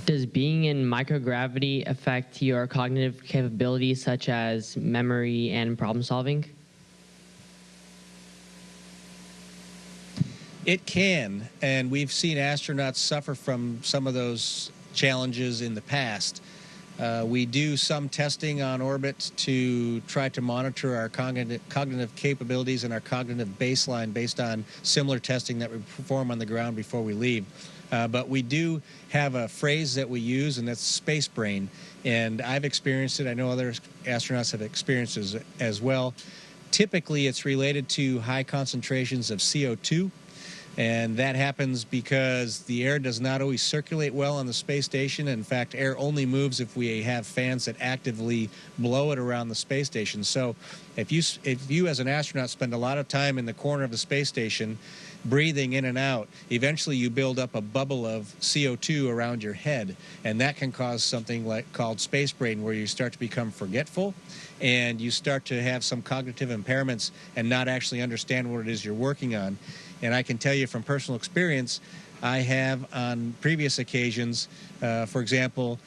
Does being in microgravity affect your cognitive capabilities such as memory and problem solving? It can, and we've seen astronauts suffer from some of those challenges in the past. We do some testing on orbit to try to monitor our cognitive capabilities and our cognitive baseline based on similar testing that we perform on the ground before we leave. But we do have a phrase that we use, and that's space brain. And I've experienced it. I know other astronauts have experienced it as well. Typically, it's related to high concentrations of CO2. And that happens because the air does not always circulate well on the space station. In fact, air only moves if we have fans that actively blow it around the space station. So if you as an astronaut spend a lot of time in the corner of the space station breathing in and out, eventually you build up a bubble of CO2 around your head, and that can cause something called space brain, where you start to become forgetful and you start to have some cognitive impairments and not actually understand what it is you're working on. And I can tell you from personal experience, I have on previous occasions, for example,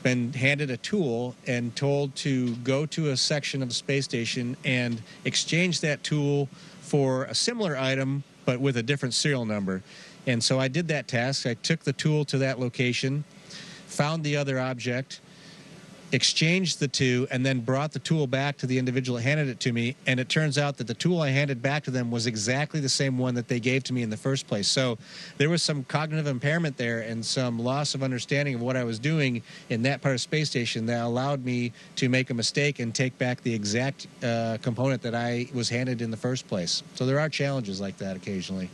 been handed a tool and told to go to a section of the space station and exchange that tool for a similar item, but with a different serial number. And so I did that task. I took the tool to that location, found the other object, exchanged the two, and then brought the tool back to the individual that handed it to me. And it turns out that the tool I handed back to them was exactly the same one that they gave to me in the first place. So there was some cognitive impairment there and some loss of understanding of what I was doing in that part of space station that allowed me to make a mistake and take back the exact component that I was handed in the first place. So there are challenges like that occasionally.